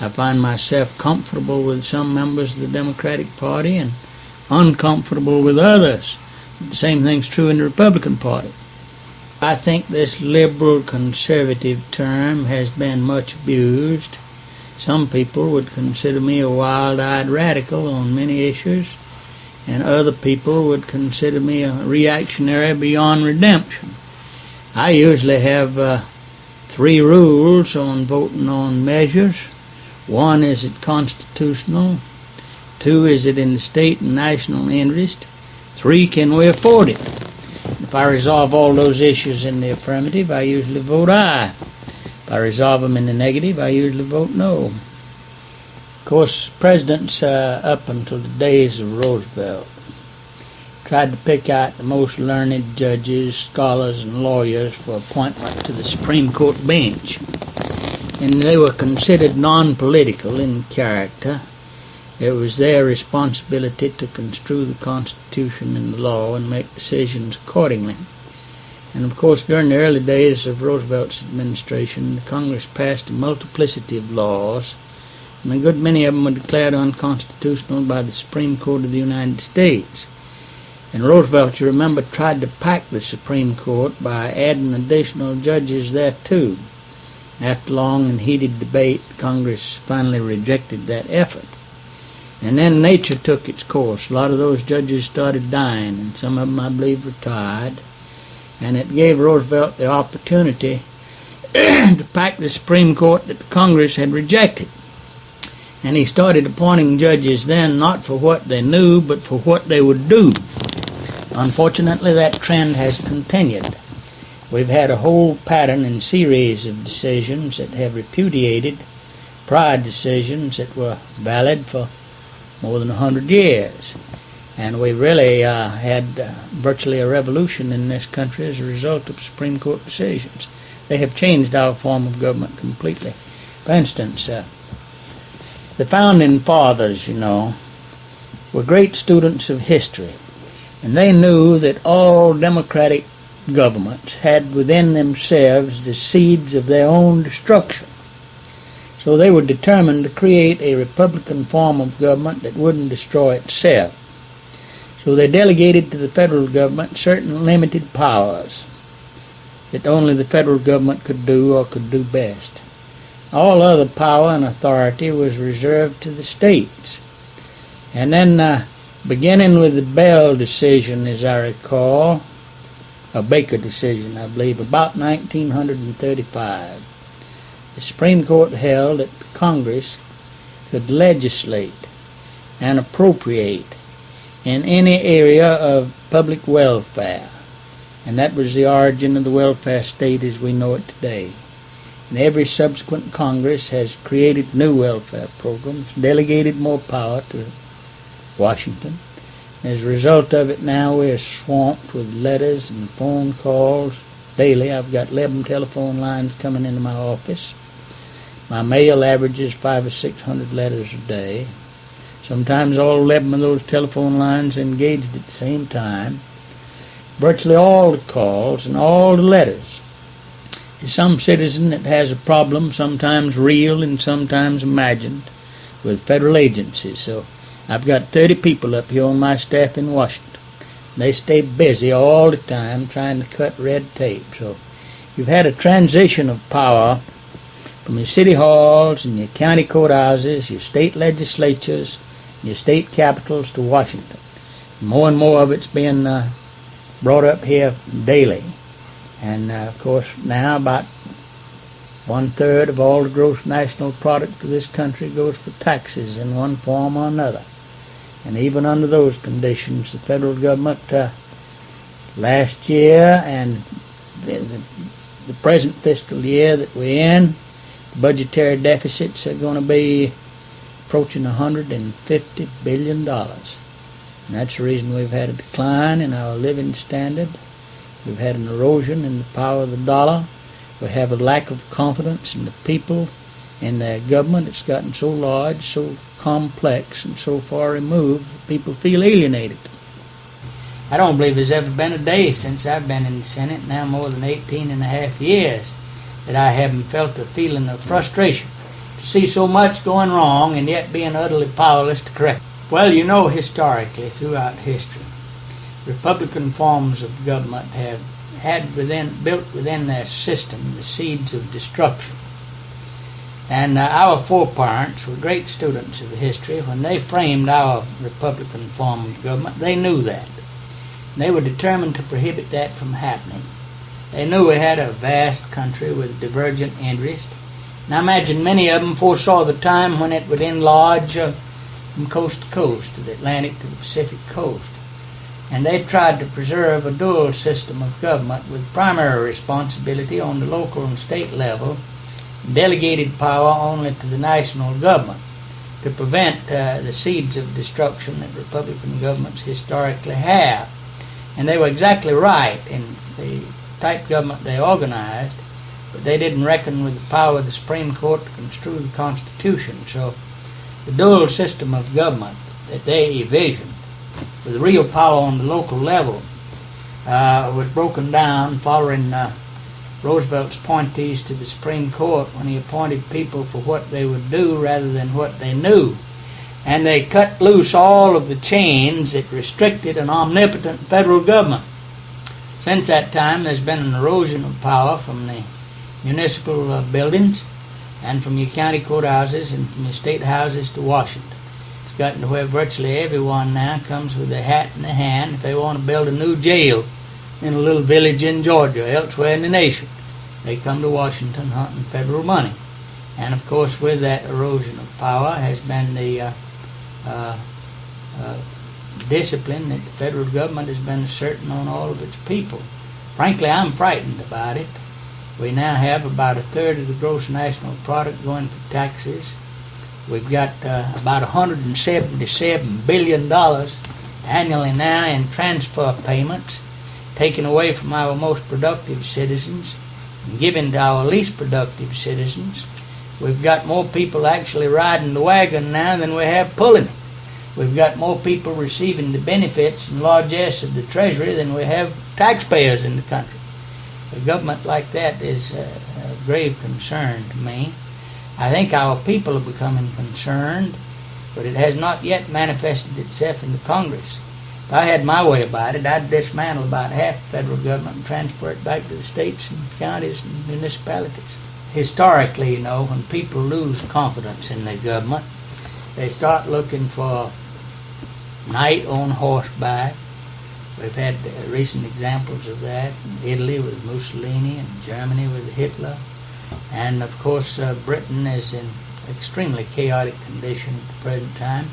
I find myself comfortable with some members of the Democratic Party and uncomfortable with others. The same thing's true in the Republican Party. I think this liberal conservative term has been much abused. Some people would consider me a wild-eyed radical on many issues, and other people would consider me a reactionary beyond redemption. I usually have 3 rules on voting on measures. 1, is it constitutional? 2, is it in the state and national interest? 3, can we afford it? If I resolve all those issues in the affirmative, I usually vote aye. If I resolve them in the negative, I usually vote no. Of course, presidents up until the days of Roosevelt tried to pick out the most learned judges, scholars, and lawyers for appointment to the Supreme Court bench. And they were considered non-political in character. It was their responsibility to construe the Constitution and the law and make decisions accordingly. And of course, during the early days of Roosevelt's administration, the Congress passed a multiplicity of laws, and a good many of them were declared unconstitutional by the Supreme Court of the United States. And Roosevelt, you remember, tried to pack the Supreme Court by adding additional judges there too. After long and heated debate, Congress finally rejected that effort. And then nature took its course. A lot of those judges started dying, and some of them, I believe, retired. And it gave Roosevelt the opportunity to pack the Supreme Court that the Congress had rejected. And he started appointing judges then not for what they knew, but for what they would do. Unfortunately, that trend has continued. We've had a whole pattern and series of decisions that have repudiated prior decisions that were valid for more than 100 years. And we really had virtually a revolution in this country as a result of Supreme Court decisions. They have changed our form of government completely. For instance, the Founding Fathers, were great students of history. And they knew that all democratic governments had within themselves the seeds of their own destruction. So they were determined to create a republican form of government that wouldn't destroy itself. So they delegated to the federal government certain limited powers that only the federal government could do or could do best. All other power and authority was reserved to the states. And then beginning with the Bell decision, as I recall, a Baker decision, I believe, about 1935, the Supreme Court held that Congress could legislate and appropriate in any area of public welfare. And that was the origin of the welfare state as we know it today. And every subsequent Congress has created new welfare programs, delegated more power to Washington. As a result of it now, we're swamped with letters and phone calls daily. I've got 11 telephone lines coming into my office. My mail averages 500 or 600 letters a day. Sometimes all 11 of those telephone lines engaged at the same time. Virtually all the calls and all the letters is some citizen that has a problem, sometimes real and sometimes imagined, with federal agencies. So I've got 30 people up here on my staff in Washington. They stay busy all the time trying to cut red tape. So you've had a transition of power from your city halls and your county courthouses, your state legislatures, your state capitals to Washington. More and more of it's being brought up here daily. And of course now about 1/3 of all the gross national product of this country goes for taxes in one form or another. And even under those conditions, the federal government last year and the present fiscal year that we're in, the budgetary deficits are going to be approaching $150 billion. And that's the reason we've had a decline in our living standard. We've had an erosion in the power of the dollar. We have a lack of confidence in the people and their government. It's gotten so large, so complex, and so far removed, people feel alienated. I don't believe there's ever been a day since I've been in the Senate, now more than 18 and a half years, that I haven't felt a feeling of frustration. to see so much going wrong and yet being utterly powerless to correct it. Well, you know, historically, throughout history, Republican forms of government have built within their system the seeds of destruction. And our foreparents were great students of history. When they framed our Republican form of government, they knew that. They were determined to prohibit that from happening. They knew we had a vast country with divergent interests. And I imagine many of them foresaw the time when it would enlarge from coast to coast, to the Atlantic to the Pacific coast. And they tried to preserve a dual system of government with primary responsibility on the local and state level, delegated power only to the national government, to prevent the seeds of destruction that Republican governments historically have. And they were exactly right in the type government they organized, but they didn't reckon with the power of the Supreme Court to construe the Constitution. So the dual system of government that they envisioned, with real power on the local level, was broken down following Roosevelt's appointees to the Supreme Court when he appointed people for what they would do rather than what they knew. And they cut loose all of the chains that restricted an omnipotent federal government. Since that time, there's been an erosion of power from the municipal buildings and from your county courthouses and from your state houses to Washington. It's gotten to where virtually everyone now comes with a hat in their hand if they want to build a new jail in a little village in Georgia, elsewhere in the nation. They come to Washington hunting federal money. And of course, with that erosion of power has been the discipline that the federal government has been asserting on all of its people. Frankly, I'm frightened about it. We now have about a third of the gross national product going for taxes. We've got about $177 billion annually now in transfer payments, taken away from our most productive citizens and given to our least productive citizens. We've got more people actually riding the wagon now than we have pulling it. We've got more people receiving the benefits and largesse of the Treasury than we have taxpayers in the country. A government like that is a grave concern to me. I think our people are becoming concerned, but it has not yet manifested itself in the Congress. If I had my way about it, I'd dismantle about half the federal government and transfer it back to the states and counties and municipalities. Historically, you know, when people lose confidence in their government, they start looking for knight on horseback. We've had recent examples of that in Italy with Mussolini and Germany with Hitler. And of course, Britain is in extremely chaotic condition at the present time.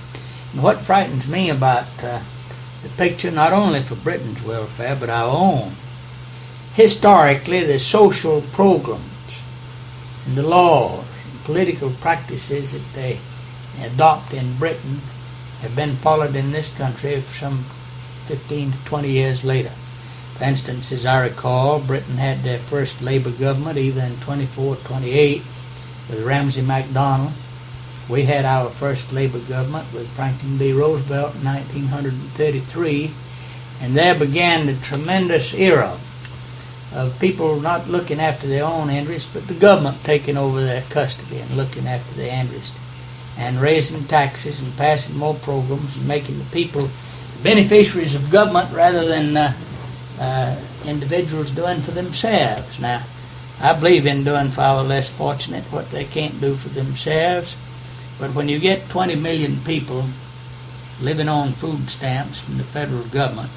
And what frightens me about the picture, not only for Britain's welfare, but our own, historically the social programs and the laws and political practices that they adopt in Britain have been followed in this country for some 15 to 20 years later. For instance, as I recall, Britain had their first Labour government either in 24 or 28 with Ramsay MacDonald. We had our first Labour government with Franklin D. Roosevelt in 1933, and there began the tremendous era of people not looking after their own interests, but the government taking over their custody and looking after their interests, and raising taxes and passing more programs and making the people beneficiaries of government rather than individuals doing for themselves. Now, I believe in doing for our less fortunate what they can't do for themselves, but when you get 20 million people living on food stamps from the federal government,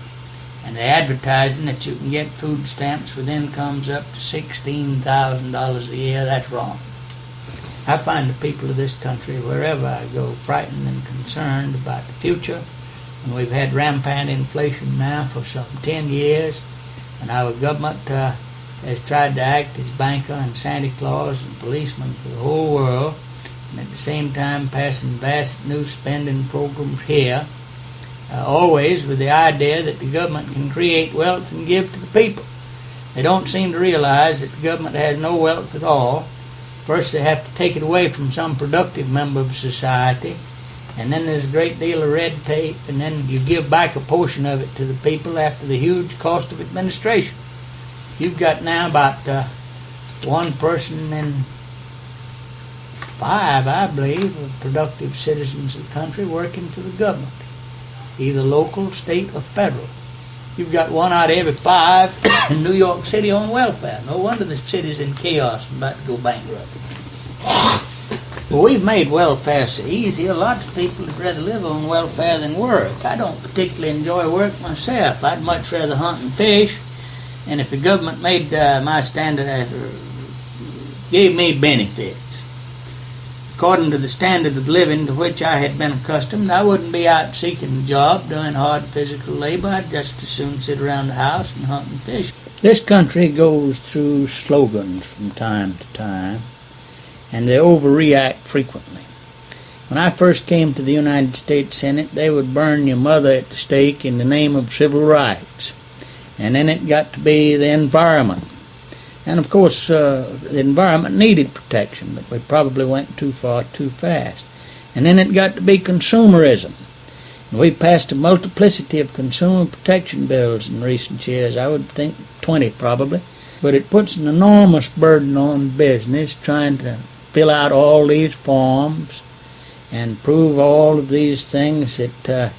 and they're advertising that you can get food stamps with incomes up to $16,000 a year, that's wrong. I find the people of this country, wherever I go, frightened and concerned about the future. And we've had rampant inflation now for some 10 years, and our government has tried to act as banker and Santa Claus and policeman for the whole world, and at the same time passing vast new spending programs here, always with the idea that the government can create wealth and give to the people. They don't seem to realize that the government has no wealth at all. First, they have to take it away from some productive member of society, and then there's a great deal of red tape, and then you give back a portion of it to the people after the huge cost of administration. You've got now about one person in 5, I believe, of productive citizens of the country working for the government, either local, state, or federal. You've got 1 out of every 5 in New York City on welfare. No wonder the city's in chaos and about to go bankrupt. Well, we've made welfare so easy, lots of people would rather live on welfare than work. I don't particularly enjoy work myself. I'd much rather hunt and fish, and if the government made my standard, gave me benefits according to the standard of living to which I had been accustomed, I wouldn't be out seeking a job, doing hard physical labor. I'd just as soon sit around the house and hunt and fish. This country goes through slogans from time to time, and they overreact frequently. When I first came to the United States Senate, they would burn your mother at the stake in the name of civil rights. And then it got to be the environment. And of course, the environment needed protection, but we probably went too far too fast. And then it got to be consumerism. And we passed a multiplicity of consumer protection bills in recent years, I would think 20 probably. But it puts an enormous burden on business trying to fill out all these forms and prove all of these things that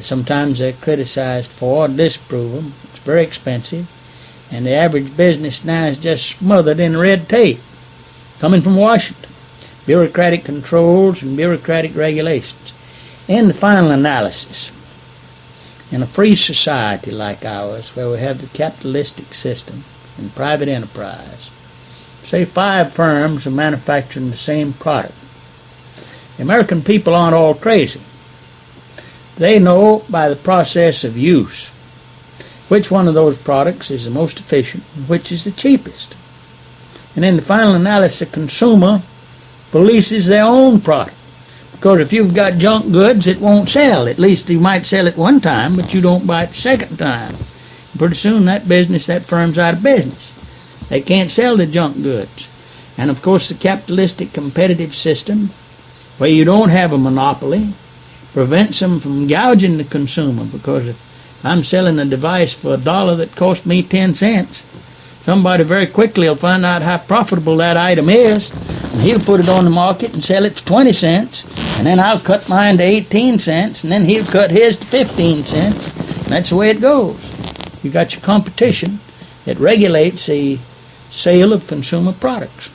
sometimes they're criticized for, disprove them. It's very expensive. And the average business now is just smothered in red tape coming from Washington. Bureaucratic controls and bureaucratic regulations. In the final analysis, in a free society like ours, where we have the capitalistic system and private enterprise, say 5 firms are manufacturing the same product. The American people aren't all crazy. They know by the process of use which one of those products is the most efficient and which is the cheapest. And in the final analysis, the consumer polices their own product. Because if you've got junk goods, it won't sell. At least you might sell it one time, but you don't buy it the second time. And pretty soon that firm's out of business. They can't sell the junk goods. And of course the capitalistic competitive system, where you don't have a monopoly, prevents them from gouging the consumer, because if I'm selling a device for $1 that cost me 10 cents, somebody very quickly will find out how profitable that item is, and he'll put it on the market and sell it for 20 cents, and then I'll cut mine to 18 cents, and then he'll cut his to 15 cents. And that's the way it goes. You got your competition that regulates the sale of consumer products.